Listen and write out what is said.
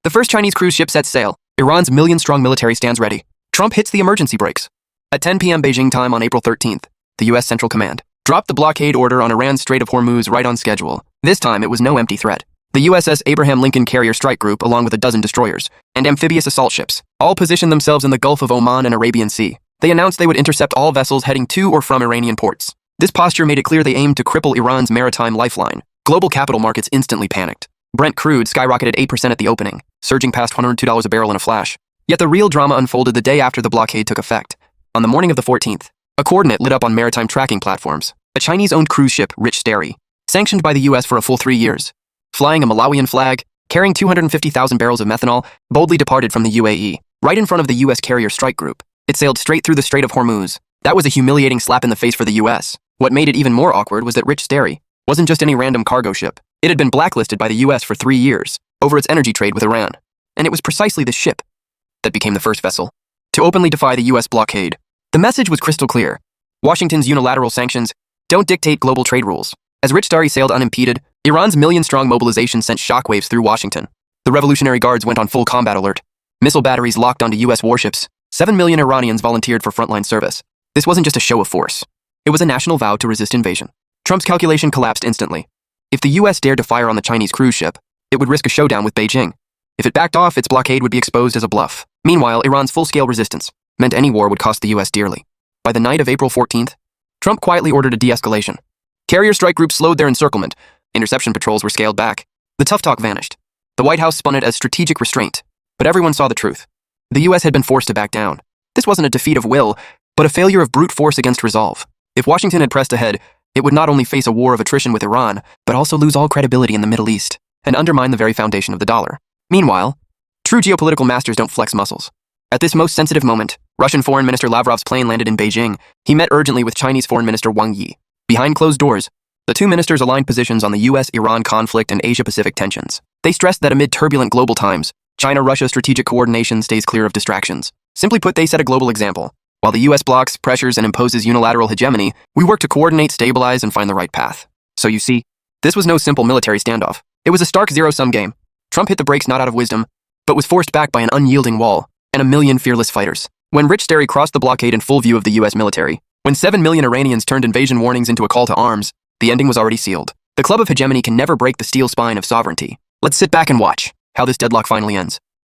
The first Chinese cruise ship sets sail. Iran's million-strong military stands ready. Trump hits the emergency brakes. At 10 p.m. Beijing time on April 13th, the U.S. Central Command dropped the blockade order on Iran's Strait of Hormuz right on schedule. This time, it was no empty threat. The USS Abraham Lincoln Carrier Strike Group, along with a dozen destroyers and amphibious assault ships, all positioned themselves in the Gulf of Oman and Arabian Sea. They announced they would intercept all vessels heading to or from Iranian ports. This posture made it clear they aimed to cripple Iran's maritime lifeline. Global capital markets instantly panicked. Brent crude skyrocketed 8% at the opening, surging past $102 a barrel in a flash. Yet the real drama unfolded the day after the blockade took effect. On the morning of the 14th, a coordinate lit up on maritime tracking platforms. A Chinese-owned cruise ship, Rich Dairy, sanctioned by the U.S. for a full 3 years, flying a Malawian flag, carrying 250,000 barrels of methanol, boldly departed from the UAE, right in front of the U.S. Carrier Strike Group. It sailed straight through the Strait of Hormuz. That was a humiliating slap in the face for the U.S. What made it even more awkward was that Rich Dairy wasn't just any random cargo ship. It had been blacklisted by the U.S. for 3 years over its energy trade with Iran. And it was precisely the ship that became the first vessel to openly defy the U.S. blockade. The message was crystal clear. Washington's unilateral sanctions don't dictate global trade rules. As Rich Dairy sailed unimpeded, Iran's million-strong mobilization sent shockwaves through Washington. The Revolutionary Guards went on full combat alert. Missile batteries locked onto U.S. warships. 7 million Iranians volunteered for frontline service. This wasn't just a show of force. It was a national vow to resist invasion. Trump's calculation collapsed instantly. If the U.S. dared to fire on the Chinese cruise ship, it would risk a showdown with Beijing. If it backed off, its blockade would be exposed as a bluff. Meanwhile, Iran's full-scale resistance meant any war would cost the U.S. dearly. By the night of April 14th, Trump quietly ordered a de-escalation. Carrier strike groups slowed their encirclement. Interception patrols were scaled back. The tough talk vanished. The White House spun it as strategic restraint. But everyone saw the truth. The U.S. had been forced to back down. This wasn't a defeat of will, but a failure of brute force against resolve. If Washington had pressed ahead, it would not only face a war of attrition with Iran, but also lose all credibility in the Middle East and undermine the very foundation of the dollar. Meanwhile, true geopolitical masters don't flex muscles. At this most sensitive moment, Russian Foreign Minister Lavrov's plane landed in Beijing. He met urgently with Chinese Foreign Minister Wang Yi. Behind closed doors, the two ministers aligned positions on the U.S.-Iran conflict and Asia-Pacific tensions. They stressed that amid turbulent global times, China-Russia strategic coordination stays clear of distractions. Simply put, they set a global example. While the U.S. blocks, pressures, and imposes unilateral hegemony, we work to coordinate, stabilize, and find the right path. So you see, this was no simple military standoff. It was a stark zero-sum game. Trump hit the brakes not out of wisdom, but was forced back by an unyielding wall and a million fearless fighters. When Rich Dairy crossed the blockade in full view of the U.S. military, when 7 million Iranians turned invasion warnings into a call to arms, the ending was already sealed. The club of hegemony can never break the steel spine of sovereignty. Let's sit back and watch how this deadlock finally ends.